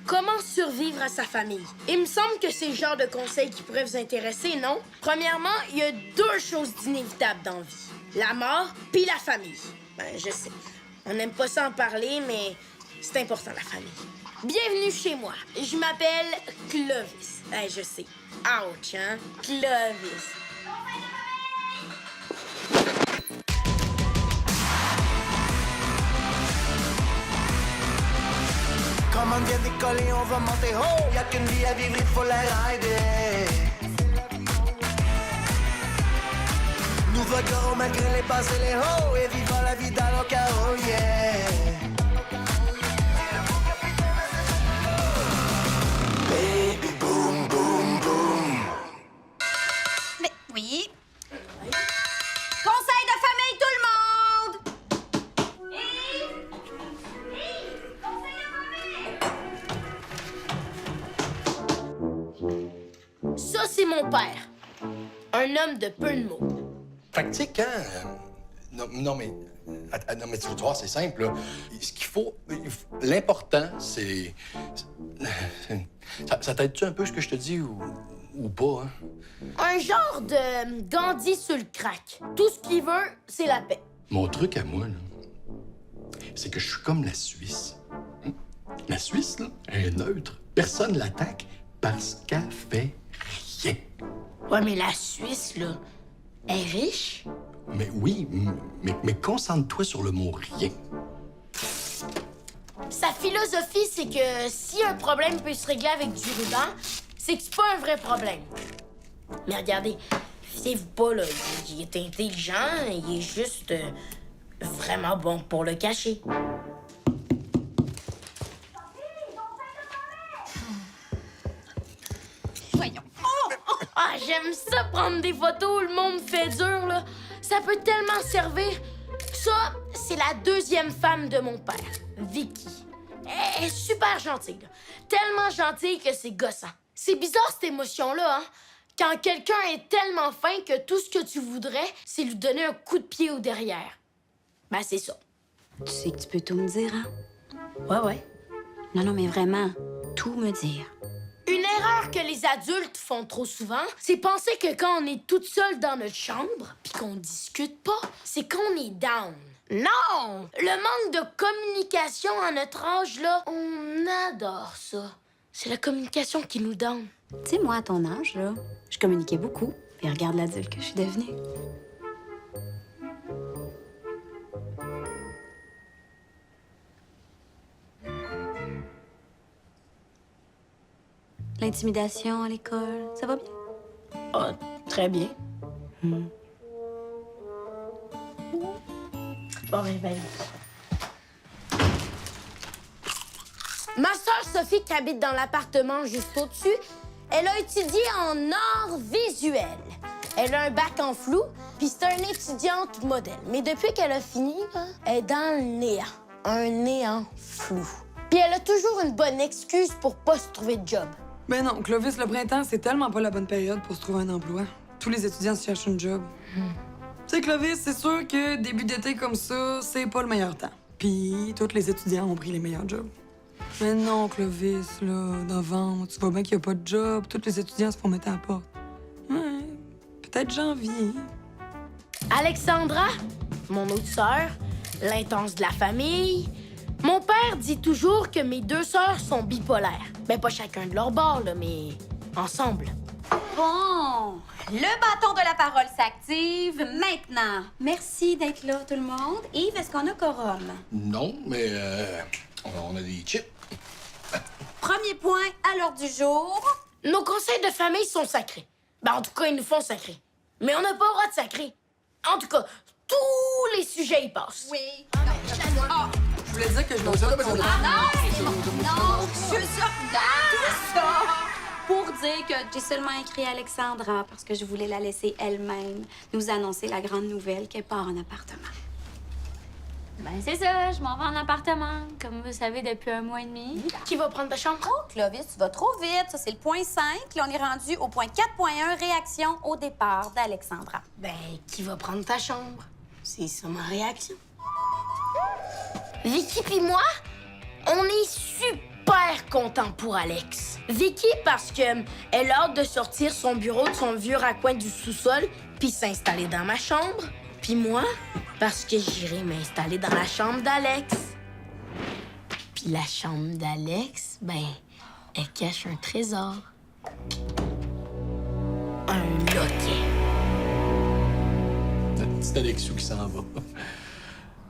Comment survivre à sa famille? Il me semble que c'est le genre de conseils qui pourraient vous intéresser, non? Premièrement, il y a deux choses inévitables dans la vie. La mort puis la famille. Ben, je sais. On n'aime pas ça en parler, mais c'est important, la famille. Bienvenue chez moi. Je m'appelle Clovis. Je sais. Ouch, hein? Clovis. Comment bien décoller, on va monter haut. Y'a qu'une vie à vivre, il faut la rider. Nous voguerons malgré les bas et les hauts. Et vivons la vie dans le chaos, yeah. Baby boom, boom, boom. Mais oui. Conseil de famille, tout le monde! Ça, c'est mon père. Un homme de peu de mots. Pratique, hein? Non, mais tu vas voir, c'est simple, là. Ce qu'il faut... L'important, c'est... Ça t'aide-tu un peu ce que je te dis ou pas, hein? Un genre de Gandhi sur le crack. Tout ce qu'il veut, c'est la paix. Mon truc à moi, là, c'est que je suis comme la Suisse. Hein? La Suisse, là, elle est neutre. Personne l'attaque parce qu'elle fait rien. Ouais, mais la Suisse, là, est riche. Mais oui, mais concentre-toi sur le mot rien. Sa philosophie, c'est que si un problème peut se régler avec du ruban, c'est que c'est pas un vrai problème. Mais regardez, fiez-vous pas, là. Il est intelligent, il est juste vraiment bon pour le cacher. Voyons. Ah, j'aime ça prendre des photos, le monde fait dur, là. Ça peut tellement servir. Ça, c'est la deuxième femme de mon père, Vicky. Elle est super gentille, là. Tellement gentille que c'est gossant. C'est bizarre, cette émotion-là, hein? Quand quelqu'un est tellement fin que tout ce que tu voudrais, c'est lui donner un coup de pied au derrière. Ben, c'est ça. Tu sais que tu peux tout me dire, hein? Ouais. Non, mais vraiment, tout me dire. Une erreur que les adultes font trop souvent, c'est penser que quand on est toute seule dans notre chambre puis qu'on discute pas, c'est qu'on est down. Non! Le manque de communication à notre âge, là, on adore ça. C'est la communication qui nous down. Tu sais, moi, à ton âge, là, je communiquais beaucoup. Puis regarde l'adulte que je suis devenue. L'intimidation à l'école, ça va bien? Ah, très bien. Bon, ben. Ma sœur Sophie, qui habite dans l'appartement juste au-dessus, elle a étudié en art visuel. Elle a un bac en flou, puis c'est une étudiante modèle. Mais depuis qu'elle a fini, là, elle est dans le néant. Un néant flou. Puis elle a toujours une bonne excuse pour pas se trouver de job. Ben non, Clovis, le printemps, c'est tellement pas la bonne période pour se trouver un emploi. Tous les étudiants se cherchent un job. Tu sais, Clovis, c'est sûr que début d'été comme ça, c'est pas le meilleur temps. Puis tous les étudiants ont pris les meilleurs jobs. Mais non, Clovis, là, novembre, tu vois bien qu'il y a pas de job. Tous les étudiants se font mettre à la porte. Ouais, peut-être janvier. Alexandra, mon autre sœur, l'intense de la famille. Mon père dit toujours que mes deux sœurs sont bipolaires. Ben, pas chacun de leur bord, là, mais ensemble. Bon, le bâton de la parole s'active maintenant. Merci d'être là, tout le monde. Yves, est-ce qu'on a quorum? Non, mais on a des chips. Premier point à l'ordre du jour. Nos conseils de famille sont sacrés. Ben, en tout cas, ils nous font sacrer. Mais on n'a pas le droit de sacrer. En tout cas, tous les sujets y passent. Oui. Je voulais dire que je m'en suis Non, je suis ça. Tout ça pour dire que j'ai seulement écrit à Alexandra parce que je voulais la laisser elle-même nous annoncer la grande nouvelle qu'elle part en appartement. Ben, c'est ça, je m'en vais en appartement, comme vous savez, depuis 1 mois et demi. Qui va prendre ta chambre? Oh, Clovis, tu vas trop vite. Ça, c'est le point 5. Là, on est rendu au point 4.1, réaction au départ d'Alexandra. Ben, qui va prendre ta chambre? C'est ça ma réaction. Vicky puis moi, on est super super content pour Alex. Vicky, parce que elle a hâte de sortir son bureau de son vieux raccoin du sous-sol puis s'installer dans ma chambre. Puis moi, parce que j'irai m'installer dans la chambre d'Alex. Puis la chambre d'Alex, ben, elle cache un trésor. Un loquet. Notre petit Alexou qui s'en va.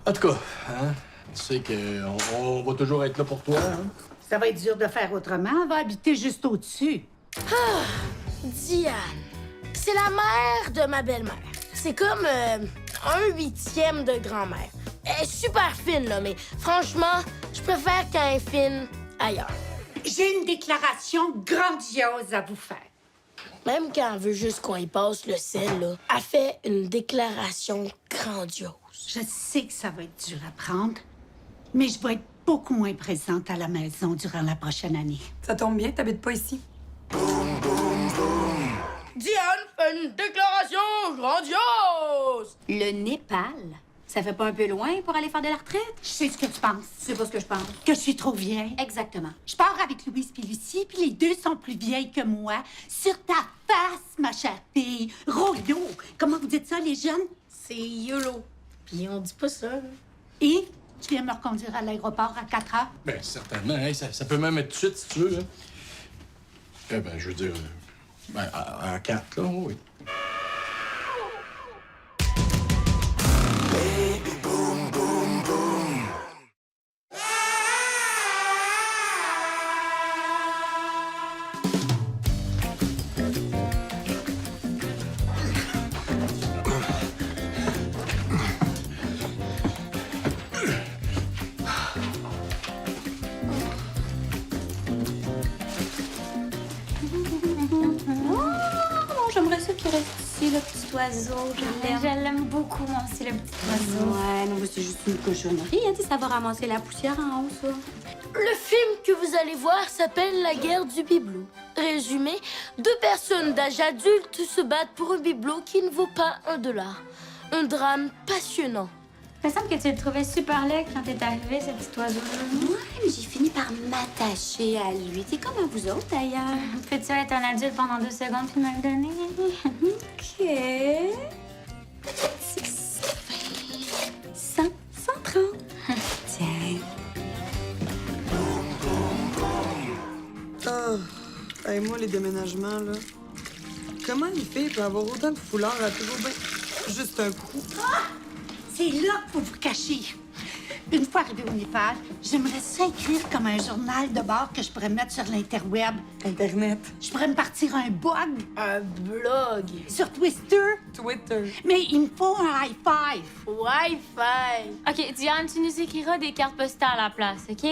En tout cas, hein, tu sais qu'on va toujours être là pour toi. Hein? Ça va être dur de faire autrement. On va habiter juste au-dessus. Diane, c'est la mère de ma belle-mère. C'est comme un huitième de grand-mère. Elle est super fine, là, mais franchement, je préfère qu'elle est fine ailleurs. J'ai une déclaration grandiose à vous faire. Même quand elle veut juste qu'on y passe le sel, là, elle fait une déclaration grandiose. Je sais que ça va être dur à prendre, mais je vais être beaucoup moins présente à la maison durant la prochaine année. Ça tombe bien, t'habites pas ici. Diane fait une déclaration grandiose! Le Népal? Ça fait pas un peu loin pour aller faire de la retraite? Je sais ce que tu penses. C'est pas ce que je pense. Que je suis trop vieille. Exactement. Je pars avec Louise puis Lucie, puis les deux sont plus vieilles que moi. Sur ta face, ma chère fille. Rollo. Comment vous dites ça, les jeunes? C'est YOLO. Puis on dit pas ça, là. Et tu viens me reconduire à l'aéroport à 4 heures? Bien, certainement. Hey, ça peut même être tout de suite, si tu veux. Hein. Eh ben, je veux dire... Ben, à 4, là, oui. J'aimerais ça qu'il reste ici, le petit oiseau. Je l'aime beaucoup, moi aussi, le petit oiseau. Ouais, non, mais c'est juste une cochonnerie. Hein, ça va ramasser la poussière en haut, ça. Le film que vous allez voir s'appelle La guerre du bibelot. Résumé, 2 personnes d'âge adulte se battent pour un bibelot qui ne vaut pas $1. Un drame passionnant. Il me semble que tu le trouvais super laid quand t'es arrivé, ce petit oiseau-là. Ouais, mais j'ai fini par m'attacher à lui. T'es comme à vous autres, d'ailleurs. Peux-tu être un adulte pendant 2 secondes puis me le donner? OK. 100, 130. Tiens. Ah, hey, moi, les déménagements, là. Comment une fille peut avoir autant de foulards à toujours bien... Juste un coup? C'est là qu'il faut vous cacher. Une fois arrivé au Népal, j'aimerais ça écrire comme un journal de bord que je pourrais mettre sur l'Interweb. Internet. Je pourrais me partir un blog Un blog. sur Twitter, Twitter. mais il me faut un high five. Wi-Fi. OK, Diane, tu nous écriras des cartes postales à la place, OK?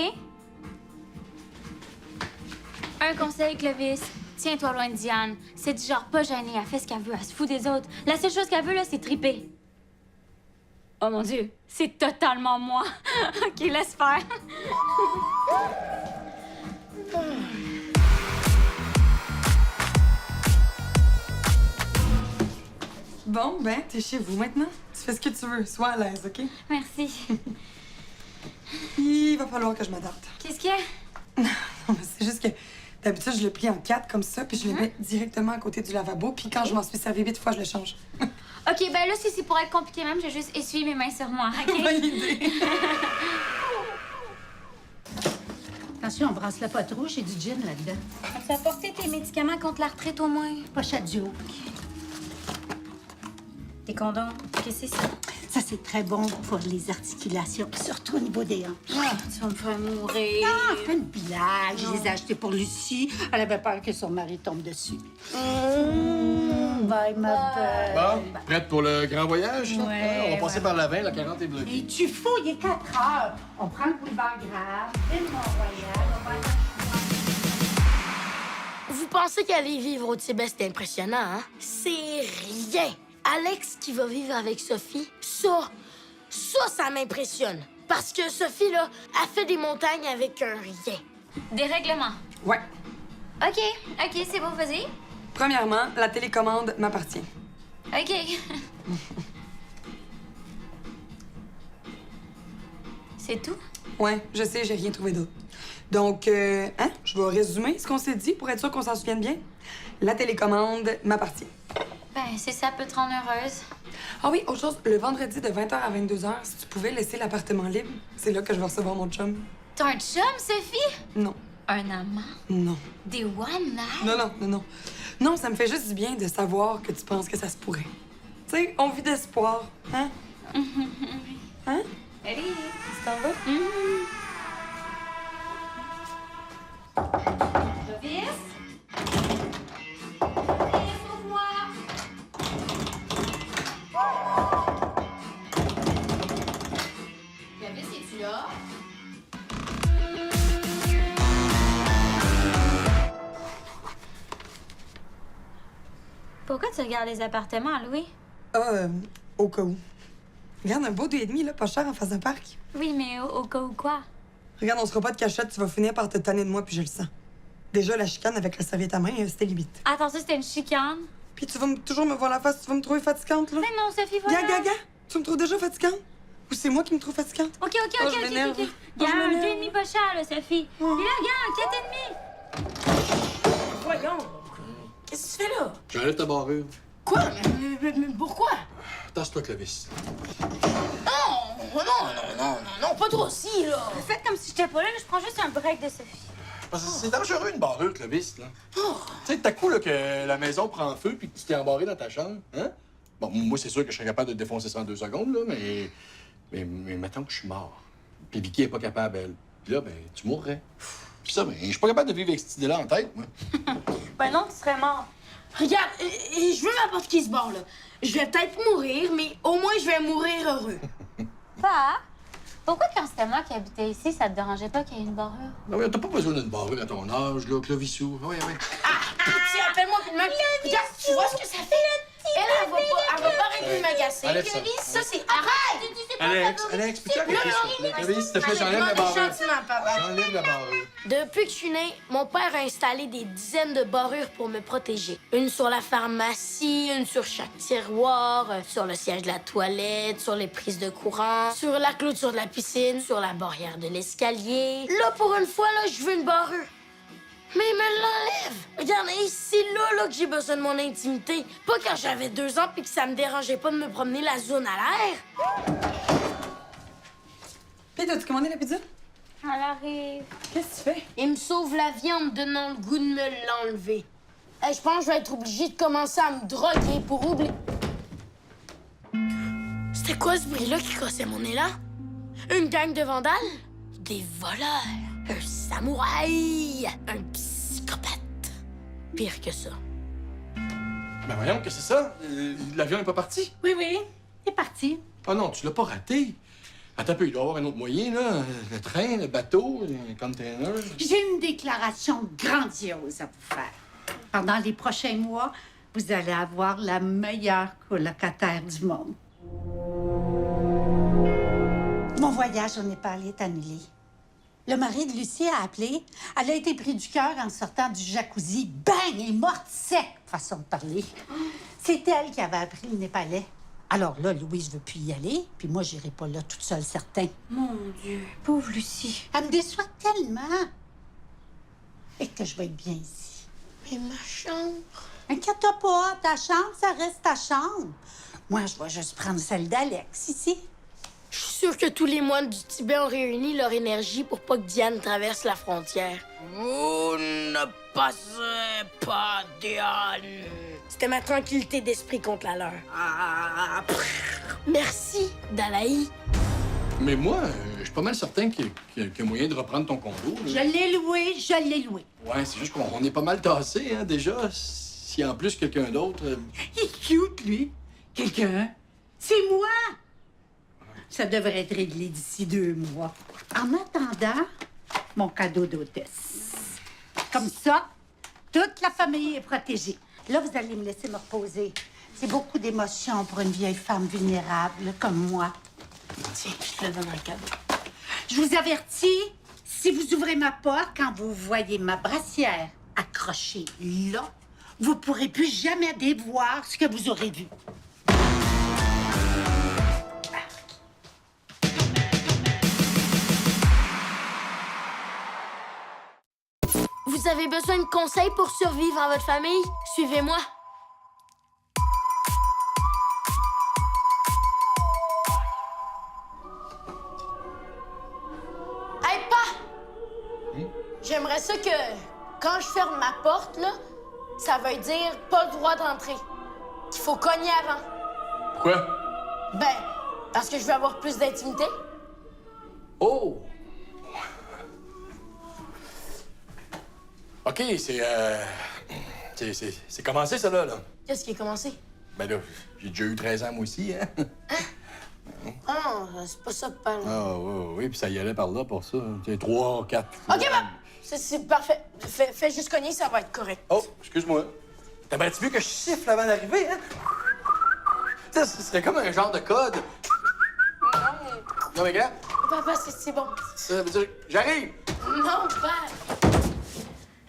Un conseil, Clovis. Tiens-toi loin de Diane. C'est du genre pas gênée. Elle fait ce qu'elle veut. Elle se fout des autres. La seule chose qu'elle veut, là, c'est triper. Oh mon Dieu, c'est totalement moi. OK, laisse faire. Bon, ben, t'es chez vous maintenant. Tu fais ce que tu veux. Sois à l'aise, OK? Merci. Il va falloir que je m'adapte. Qu'est-ce qu'il y a? Non, mais c'est juste que d'habitude, je le plie en 4 comme ça, puis je le mets directement à côté du lavabo, puis quand je m'en suis servi 8 fois, je le change. OK, ben là, si c'est pour être compliqué même, je vais juste essuyer mes mains sur moi, OK? Bonne idée. Attention, on brasse la pas trop, j'ai du gin là-dedans. As-tu apporté tes médicaments contre la retraite au moins? Poche à Joe. Tes condoms, qu'est-ce que c'est ça? Ça, c'est très bon pour les articulations, surtout au niveau des hanches. Ah, tu vas me faire mourir. Ah, fais une blague. Je les ai achetés pour Lucie. Elle avait peur que son mari tombe dessus. Bye, ma belle. Bon, prête pour le grand voyage? ça? Ouais, On va passer par la 20, la 40 est bloquée. Et tu fous, il est 4 heures. On prend le boulevard Grave, ville Mont-Royal, on va aller... Vous pensez qu'aller vivre au Tibet, c'est impressionnant, hein? C'est rien. Alex qui va vivre avec Sophie, ça m'impressionne. Parce que Sophie, là, a fait des montagnes avec un rien. Des règlements. Ouais. OK, c'est bon, vas-y. Premièrement, la télécommande m'appartient. OK. C'est tout? Ouais, je sais, j'ai rien trouvé d'autre. Donc, je vais résumer ce qu'on s'est dit pour être sûr qu'on s'en souvienne bien. La télécommande m'appartient. Ben, si ça peut te rendre heureuse. Ah oui, autre chose, le vendredi de 20h à 22h, si tu pouvais laisser l'appartement libre, c'est là que je vais recevoir mon chum. T'as un chum, Sophie? Non, Un amant? non, Des one night? non. Non, ça me fait juste du bien de savoir que tu penses que ça se pourrait. Tu sais, on vit d'espoir, hein? Hein? Allez, tu t'en vas? Clovis? Clovis, ouvre-moi! Clovis, es-tu là? Pourquoi tu regardes les appartements, Louis? Au cas où. Regarde, un beau 2,5, là, pas cher en face d'un parc. Oui, mais au cas où quoi? Regarde, on sera pas de cachette, tu vas finir par te tanner de moi, puis je le sens. Déjà, la chicane avec le serviette à main, c'était limite. Attends, ça, c'était une chicane? Puis tu vas toujours me voir la face, tu vas me trouver fatigante, là. Mais non, Sophie, voilà! Gaga, tu me trouves déjà fatigante? Ou c'est moi qui me trouve fatigante? OK. Je m'énerve. Gars, Je un m'énerve. 2,5 pas cher, là, Sophie. Et là, gars, un 4,5. Voyons. Qu'est-ce que tu fais là? J'enlève ta barrure. Quoi? Mais pourquoi? Tasse-toi, Clovis. Non, pas trop si, là. Faites comme si j'étais pas là, je prends juste un break de Sophie. Parce que c'est dangereux, une barrure, Clovis, là. Tu sais, t'as coup, là, que la maison prend feu puis que tu t'es embarré dans ta chambre, hein? Bon, moi, c'est sûr que je serais capable de te défoncer ça en 2 secondes, là, mais mettons que je suis mort. Puis Vicky est pas capable, elle. Puis là, ben, tu mourrais. Puis ça, ben, je suis pas capable de vivre avec cette idée-là en tête, moi. Ben non, tu serais mort. Regarde, je veux n'importe qui se barre, là. Je vais peut-être mourir, mais au moins, je vais mourir heureux. Pas? Pourquoi quand c'était moi qui habitais ici, ça te dérangeait pas qu'il y ait une barrure? Ben oui, t'as pas besoin d'une barrure à ton âge, là, Clovissou. Oui. Pitié, appelle-moi plus de même. Regarde, tu vois ce que ça fait? Elle va pas arrêter de m'agacer. Enlève ça. Ça, c'est... Arrête! Alex, peux-tu arrêter, s'il te plaît? Clovis, s'il te plaît, j'enlève la barrure. Gentiment, papa. J'enlève la barrure. Depuis que je suis née, mon père a installé des dizaines de barrures pour me protéger. Une sur la pharmacie, une sur chaque tiroir, sur le siège de la toilette, sur les prises de courant, sur la clôture de la piscine, sur la barrière de l'escalier. Là, pour une fois, là, je veux une barrure. Mais il me l'enlève! Regarde, et c'est là que j'ai besoin de mon intimité. Pas quand j'avais 2 ans puis que ça me dérangeait pas de me promener la zone à l'air. Puis, t'as-tu commandé la pizza? Elle arrive. Qu'est-ce que tu fais? Il me sauve la vie en me donnant le goût de me l'enlever. Je pense que je vais être obligée de commencer à me droguer pour oublier... C'était quoi ce bruit-là qui cassait mon élan? Une gang de vandales? Des voleurs? Un samouraï? Un psychopathe? Pire que ça. Ben voyons, qu'est-ce que c'est ça? L'avion est pas parti? Oui, il est parti. Ah non, tu l'as pas raté. Attends un peu, il doit y avoir un autre moyen, là. Le train, le bateau, le container. J'ai une déclaration grandiose à vous faire. Pendant les prochains mois, vous allez avoir la meilleure colocataire du monde. Mon voyage au Népal est annulé. Le mari de Lucie a appelé. Elle a été pris du cœur en sortant du jacuzzi. Bang! Elle est morte sec, façon de parler. C'est elle qui avait appris le népalais. Alors là, Louise veut plus y aller, puis moi, j'irai pas là toute seule, certain. Mon Dieu, pauvre Lucie. Elle me déçoit tellement. Et que je vais être bien ici. Mais ma chambre... Inquiète-toi pas, ta chambre, ça reste ta chambre. Moi, je vais juste prendre celle d'Alex ici. Je suis sûre que tous les moines du Tibet ont réuni leur énergie pour pas que Diane traverse la frontière. Vous ne passez pas, Diane. C'était ma tranquillité d'esprit contre la leur. Merci, Dalaï. Mais moi, je suis pas mal certain qu'il y a moyen de reprendre ton condo. Je Là. l'ai loué, je l'ai loué. Ouais, c'est juste qu'on est pas mal tassé, hein, déjà. Si en plus quelqu'un d'autre... Il est cute, lui. Quelqu'un. C'est moi. Ça devrait être réglé d'ici 2 mois. En attendant, mon cadeau d'hôtesse. Comme ça, toute la famille est protégée. Là, vous allez me laisser me reposer. C'est beaucoup d'émotions pour une vieille femme vulnérable comme moi. Tiens, je te le donne en cadeau. Je vous avertis, si vous ouvrez ma porte quand vous voyez ma brassière accrochée là, vous pourrez plus jamais dévoir ce que vous aurez vu. Vous avez besoin de conseils pour survivre en votre famille? Suivez-moi. Hey, pas! J'aimerais ça que, quand je ferme ma porte, là, ça veut dire pas le droit d'entrer. Qu'il faut cogner avant. Pourquoi? Ben, parce que je veux avoir plus d'intimité. Oh! OK, c'est commencé, ça, là. Qu'est-ce qui a commencé? Ben là, j'ai déjà eu 13 ans, moi aussi, hein? Ah, c'est pas ça que parle. Ah, oui, puis ça y allait par là pour ça. Tu sais, 3, 4. OK, ben, c'est parfait. Fais juste cogner, ça va être correct. Oh, excuse-moi. T'aimerais-tu mieux que je siffle avant d'arriver, hein? Tu sais, ce serait comme un genre de code. Non, mais gars, Papa, c'est bon. ça veut dire j'arrive. Non, pas.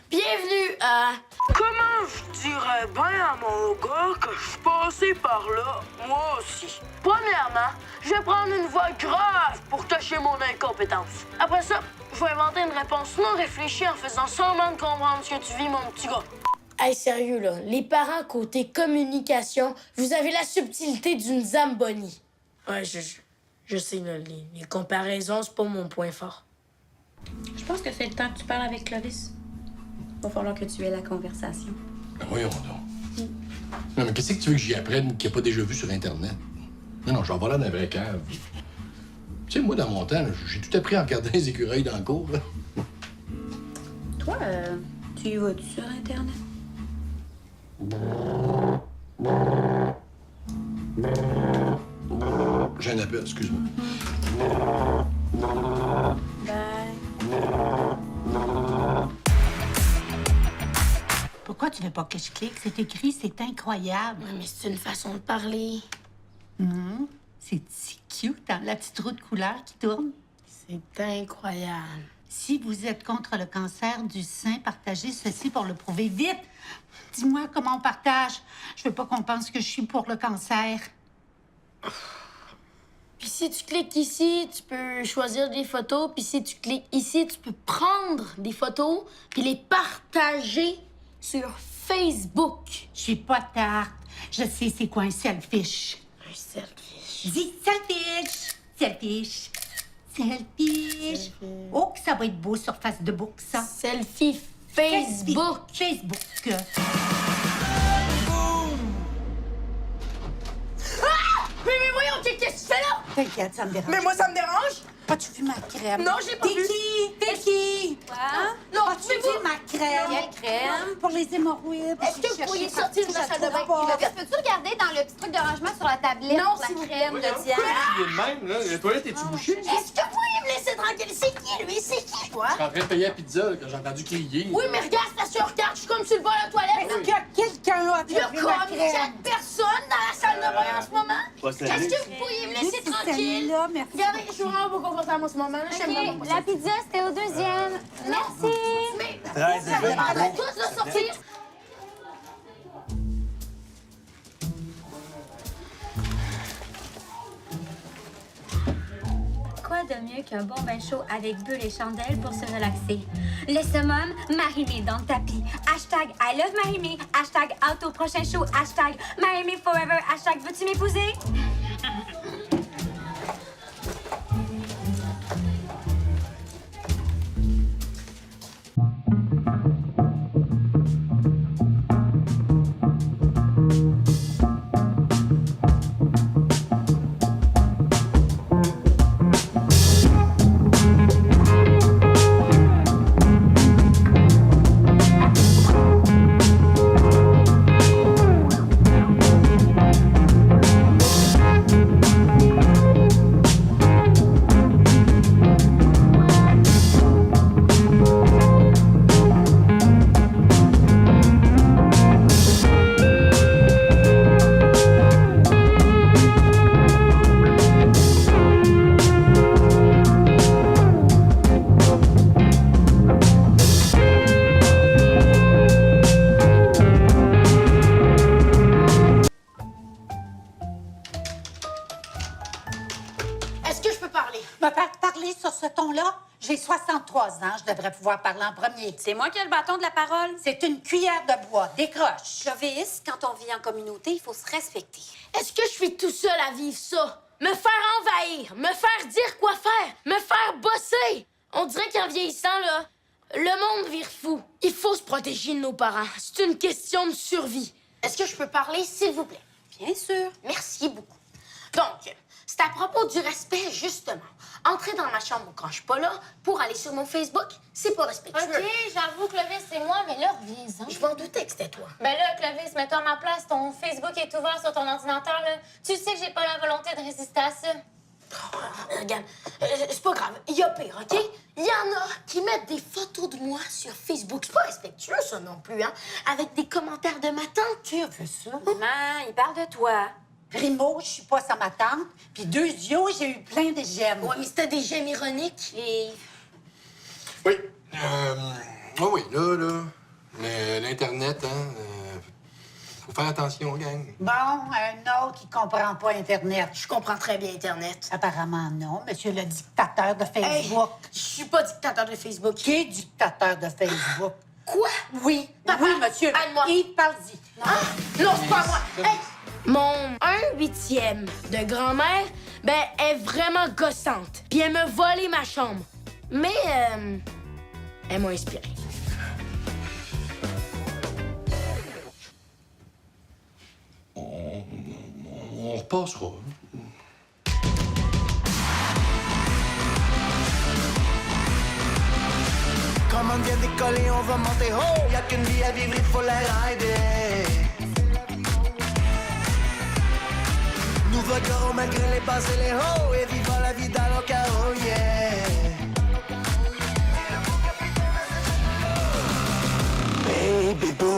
Bienvenue à... Comment je dirais bien à mon gars que je suis passé par là, moi aussi? Premièrement, je vais prendre une voix grave pour cacher mon incompétence. Après ça, je vais inventer une réponse non réfléchie en faisant semblant de comprendre ce que tu vis, mon petit gars. Hey, sérieux, là, les parents côté communication, vous avez la subtilité d'une Zamboni. Ouais, je sais, là, les comparaisons, c'est pas mon point fort. Je pense que c'est le temps que tu parles avec Clovis. Va falloir que tu aies la conversation. Ben voyons donc. Non, mais qu'est-ce que tu veux que j'y apprenne qu'il n'a pas déjà vu sur Internet? Non, j'en vais là dans un vrai cave. Tu sais, moi, dans mon temps, là, j'ai tout appris en regardant les écureuils dans le cours, là. Toi, tu y vas-tu sur Internet? J'ai un appel, excuse-moi. Pourquoi tu veux pas que je clique? C'est écrit, c'est incroyable. Ouais, mais c'est une façon de parler. C'est si cute, hein? La petite roue de couleur qui tourne. C'est incroyable. Si vous êtes contre le cancer du sein, partagez ceci pour le prouver. Vite! Dis-moi comment on partage. Je veux pas qu'on pense que je suis pour le cancer. Puis si tu cliques ici, tu peux choisir des photos. Puis si tu cliques ici, tu peux prendre des photos puis les partager sur Facebook. Je suis pas tarte. Je sais c'est quoi un selfish. Un selfie. Dis selfish! Selfish! Selfish! Oh, que ça va être beau sur face de book, ça. Selfie Facebook. Facebook. Mais voyons, qu'est-ce que tu fais là? T'inquiète, ça me dérange. Mais moi, ça me dérange? As-tu vu ma crème? Non, j'ai pas vu. T'es qui? Non, As-tu vu ma crème? Quelle crème? Pour les hémorroïdes. Est-ce que vous pourriez sortir de la salle de bain? Peux-tu regarder dans le petit truc de rangement sur la tablette Non, pour la s'il vous crème de Diane? Il est de même, là. Les toilettes, es-tu bouché? Est-ce que vous pourriez me laisser tranquille? C'est qui, lui? C'est qui, toi? Je suis en train de payer la pizza là, quand j'ai entendu crier. Oui, mais regarde, c'est parce que regarde, je suis comme sur le bord de la toilette. Est-ce que quelqu'un a Il y a vu ma comme crème? 4 personnes dans la salle de bain en ce moment. Est-ce que vous pourriez me laisser Oui, c'est tranquille? celle-là, merci. Regardez, je suis vraiment pas confortable en ce moment. Là. J'aime vraiment OK, pas la ça. pizza, c'était au deuxième. Merci. Mais Très ça bien. demande à tous de sortir. Quoi de mieux qu'un bon bain chaud avec bulles et chandelles pour se relaxer? Le summum, Marie-Mé dans le tapis. Hashtag I love Marie-Mé. Hashtag out au prochain show. Hashtag Marie-Mé forever. Hashtag veux-tu m'épouser? ans, je devrais pouvoir parler en premier. C'est moi qui ai le bâton de la parole. C'est une cuillère de bois. Décroche. Clovis, quand on vit en communauté, il faut se respecter. Est-ce que je suis tout seul à vivre ça? Me faire envahir, me faire dire quoi faire, me faire bosser. On dirait qu'en vieillissant, là, le monde vire fou. Il faut se protéger de nos parents. C'est une question de survie. Est-ce que je peux parler, s'il vous plaît? Bien sûr. Merci beaucoup. Donc, c'est à propos du respect, justement. Entrer dans ma chambre quand je suis pas là pour aller sur mon Facebook, c'est pas respectueux. OK, j'avoue, Clovis, c'est moi, mais là, reviens-en. Je m'en doutais que c'était toi. Ben là, Clovis, mets-toi à ma place. Ton Facebook est ouvert sur ton ordinateur, là. Tu sais que j'ai pas la volonté de résister à ça. Regarde, c'est pas grave. Il y a pire, OK? Il y en a qui mettent des photos de moi sur Facebook. C'est pas respectueux, ça non plus, hein? Avec des commentaires de ma tante. Qui a fait ça? Maman, il parle de toi. Primo, je suis pas sa ma tante. Puis deuxio, j'ai eu plein de j'aime. Ouais, mais c'était des gemmes ironiques. Et Oui. Oh oui, là. L'Internet, hein. Faut faire attention, gang. Bon, un autre qui comprend pas Internet. Je comprends très bien Internet. Apparemment non, monsieur le dictateur de Facebook. Je suis pas dictateur de Facebook. Qui est dictateur de Facebook? Quoi? Oui, Papa, oui, monsieur. aide-moi. Il parle-y. Ah! Non, c'est pas moi! Hey! Mon 1/8 de grand-mère, ben, est vraiment gossante. Puis elle me volé ma chambre. Mais, elle m'a inspiré. On repassera. Commande vient décoller, on va monter haut. Y'a qu'une vie à vivre, il faut la rider. Nous vaguerons malgré les bas et les hauts. Et vivons la vie dans le chaos, yeah. Baby boo.